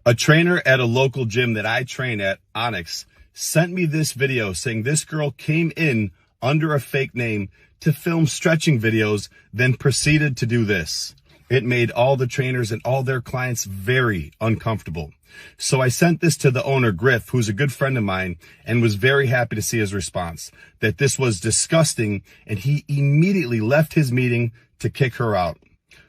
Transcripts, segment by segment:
A trainer at a local gym that I train at, Onyx, sent me this video saying this girl came in under a fake name to film stretching videos, then proceeded to do this. It made all the trainers and all their clients very uncomfortable. So I sent this to the owner, Griff, who's a good friend of mine, and was very happy to see his response, that this was disgusting, and he immediately left his meeting to kick her out.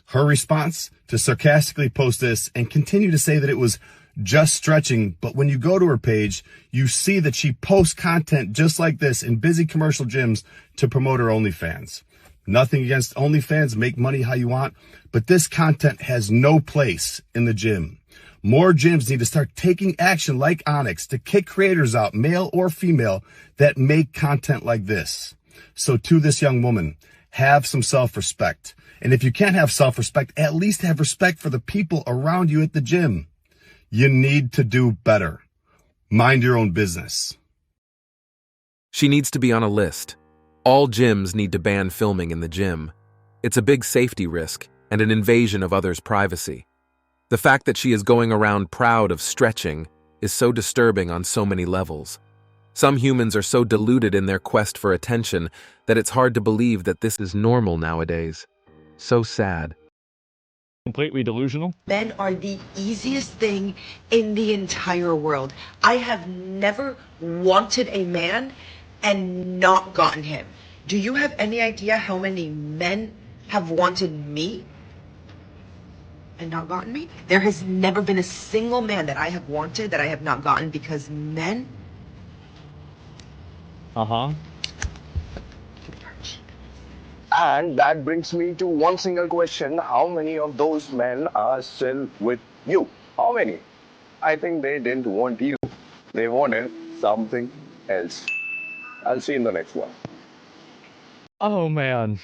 Her response, to sarcastically post this and continue to say that it was just stretching, but when you go to her page, you see that she posts content just like this in busy commercial gyms to promote her OnlyFans. Nothing against OnlyFans, make money how you want, but this content has no place in the gym. More gyms need to start taking action like Onyx to kick creators out, male or female, that make content like this. So to this young woman, have some self-respect. And if you can't have self-respect, at least have respect for the people around you at the gym. You need to do better. Mind your own business. She needs to be on a list. All gyms need to ban filming in the gym. It's a big safety risk and an invasion of others' privacy. The fact that she is going around proud of stretching is so disturbing on so many levels. Some humans are so deluded in their quest for attention that it's hard to believe that this is normal nowadays. So sad. Completely delusional. Men are the easiest thing in the entire world. I have never wanted a man and not gotten him. Do you have any idea how many men have wanted me and not gotten me? There has never been a single man that I have wanted that I have not gotten, because men... And that brings me to one single question. How many of those men are still with you? How many? I think they didn't want you. They wanted something else. I'll see you in the next one. Oh, man.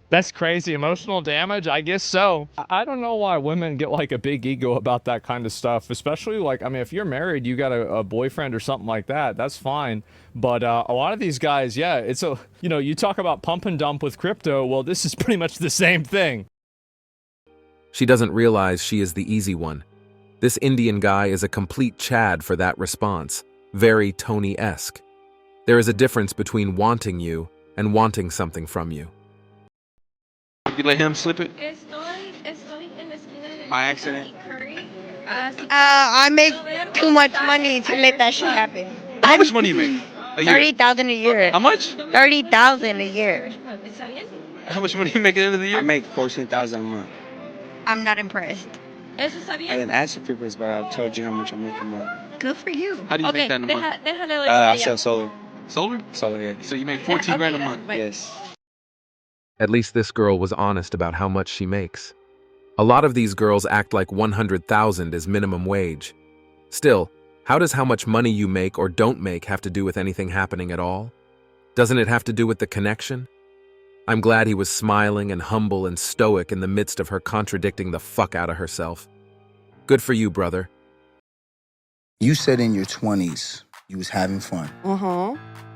That's crazy. Emotional damage? I guess so. I don't know why women get like a big ego about that kind of stuff, especially like, I mean, if you're married, you got a boyfriend or something like that, that's fine. But a lot of these guys, yeah, it's a, you know, you talk about pump and dump with crypto, well, this is pretty much the same thing. She doesn't realize she is the easy one. This Indian guy is a complete Chad for that response. Very Tony-esque. There is a difference between wanting you and wanting something from you. You let him slip it? By accident? I make too much money to let that shit happen. How much money you make a year? 30,000 a year. How much? 30,000 a year. How much money you make at the end of the year? I make 14,000 a month. I'm not impressed. I didn't ask the people, but I told you how much I make a month. Good for you. How do you make that in a month? I sell solar. Solar? Solar, yeah. So you make 14 grand a month? Yes. At least this girl was honest about how much she makes. A lot of these girls act like 100,000 is minimum wage. Still, how does how much money you make or don't make have to do with anything happening at all? Doesn't it have to do with the connection? I'm glad he was smiling and humble and stoic in the midst of her contradicting the fuck out of herself. Good for you, brother. You said in your 20s you was having fun.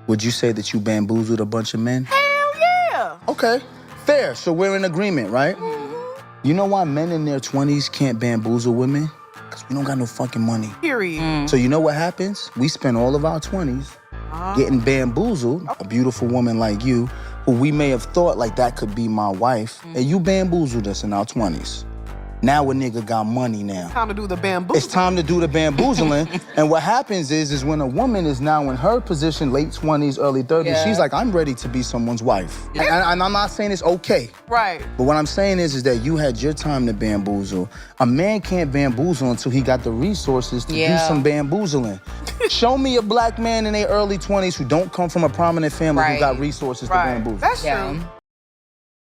Would you say that you bamboozled a bunch of men? Hell yeah. Okay, fair. So we're in agreement, right? You know why men in their 20s can't bamboozle women? Because we don't got no fucking money. Period. So you know what happens? We spend all of our 20s getting bamboozled. A beautiful woman like you, who we may have thought like that could be my wife, and you bamboozled us in our 20s. Now a nigga got money now. Time to do the bamboozling. It's time to do the bamboozling. And what happens is when a woman is now in her position, late 20s, early 30s, she's like, I'm ready to be someone's wife. And I'm not saying it's okay. Right. But what I'm saying is that you had your time to bamboozle. A man can't bamboozle until he got the resources to do some bamboozling. Show me a black man in their early 20s who don't come from a prominent family who got resources to bamboozle. That's true.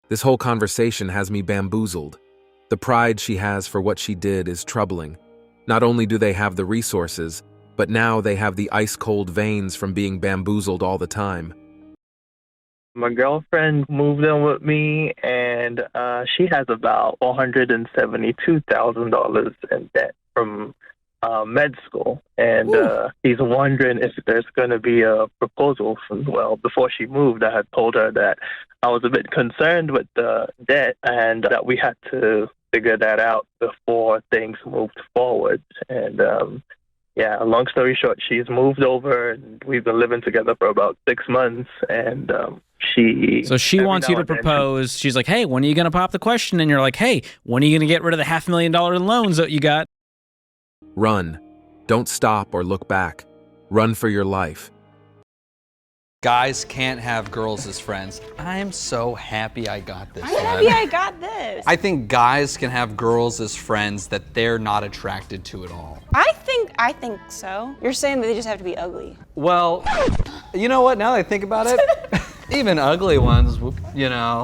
This whole conversation has me bamboozled. The pride she has for what she did is troubling. Not only do they have the resources, but now they have the ice-cold veins from being bamboozled all the time. My girlfriend moved in with me, and she has about $472,000 in debt from med school, and he's wondering if there's going to be a proposal. Well, before she moved, I had told her that I was a bit concerned with the debt and that we had to figure that out before things moved forward. And yeah, long story short, she's moved over, and we've been living together for about 6 months, and So she wants you to propose. She's like, hey, when are you going to pop the question? And you're like, hey, when are you going to get rid of the $500,000 in loans that you got? Run. Don't stop or look back. Run for your life. Guys can't have girls as friends. I'm so happy I got this. I'm happy I got this. I think guys can have girls as friends that they're not attracted to at all. I think so. You're saying that they just have to be ugly. Well, you know what? Now that I think about it, even ugly ones, you know.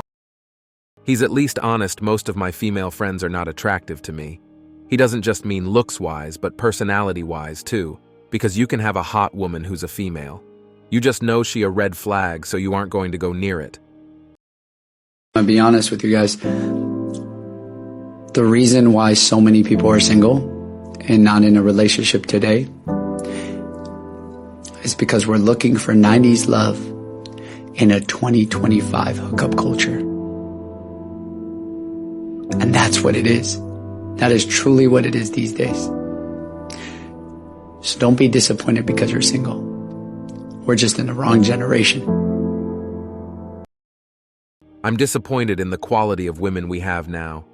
He's at least honest. Most of my female friends are not attractive to me. He doesn't just mean looks-wise, but personality-wise too, because you can have a hot woman who's a female. You just know she a red flag, so you aren't going to go near it. I'll be honest with you guys. The reason why so many people are single and not in a relationship today is because we're looking for 90s love in a 2025 hookup culture. And that's what it is. That is truly what it is these days. So don't be disappointed because you're single. We're just in the wrong generation. I'm disappointed in the quality of women we have now.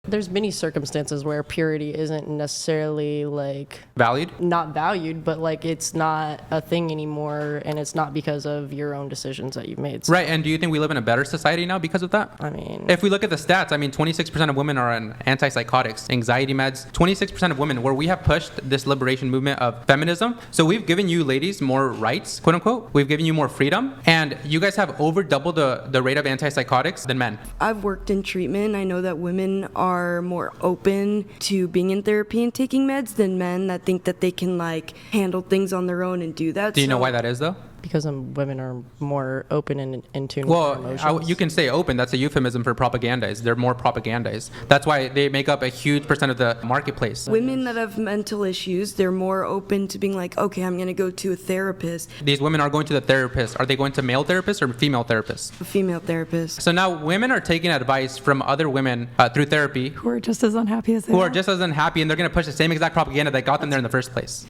There's many circumstances where purity isn't necessarily like valued, not valued, but like it's not a thing anymore, and it's not because of your own decisions that you've made. Right, and do you think we live in a better society now because of that? I mean, if we look at the stats, I mean, 26% of women are on antipsychotics, anxiety meds. 26% of women, where we have pushed this liberation movement of feminism. So we've given you ladies more rights, quote unquote. We've given you more freedom, and you guys have over double the rate of antipsychotics than men. I've worked in treatment. I know that women are more open to being in therapy and taking meds than men that think that they can like handle things on their own and do that. Do you know why that is though? Because women are more open and in tune with their emotions. You can say open. That's a euphemism for propagandized. They're more propagandized. That's why they make up a huge percent of the marketplace. Women that have mental issues, they're more open to being like, okay, I'm going to go to a therapist. These women are going to the therapist. Are they going to male therapists or female therapists? A female therapist. So now women are taking advice from other women through therapy. Who are just as unhappy as they are. Who are just as unhappy, and they're going to push the same exact propaganda that got them there in the first place.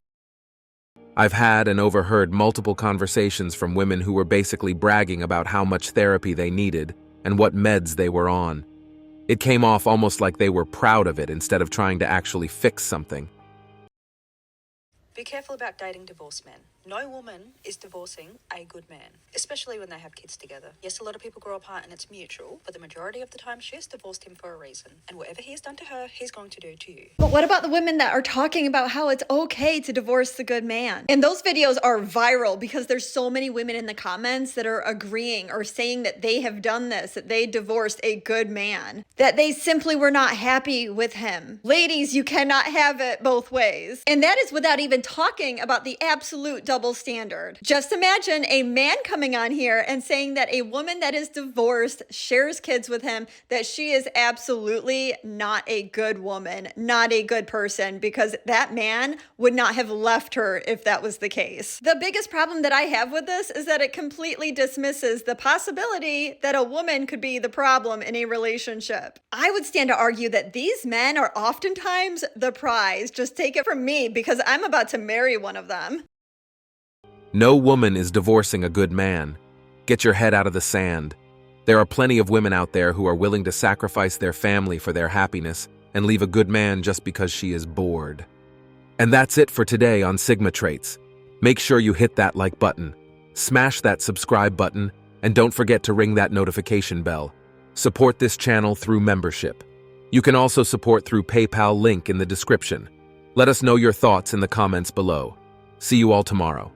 I've had and overheard multiple conversations from women who were basically bragging about how much therapy they needed and what meds they were on. It came off almost like they were proud of it instead of trying to actually fix something. Be careful about dating divorced men. No woman is divorcing a good man, especially when they have kids together. Yes, a lot of people grow apart and it's mutual, but the majority of the time she has divorced him for a reason. And whatever he has done to her, he's going to do to you. But what about the women that are talking about how it's okay to divorce the good man? And those videos are viral because there's so many women in the comments that are agreeing or saying that they have done this, that they divorced a good man, that they simply were not happy with him. Ladies, you cannot have it both ways. And that is without even talking about the absolute double standard. Just imagine a man coming on here and saying that a woman that is divorced, shares kids with him, that she is absolutely not a good woman, not a good person, because that man would not have left her if that was the case. The biggest problem that I have with this is that it completely dismisses the possibility that a woman could be the problem in a relationship. I would stand to argue that these men are oftentimes the prize. Just take it from me, because I'm about to marry one of them. No woman is divorcing a good man. Get your head out of the sand. There are plenty of women out there who are willing to sacrifice their family for their happiness and leave a good man just because she is bored. And that's it for today on Sigma Traits. Make sure you hit that like button, smash that subscribe button, and don't forget to ring that notification bell. Support this channel through membership. You can also support through PayPal, link in the description. Let us know your thoughts in the comments below. See you all tomorrow.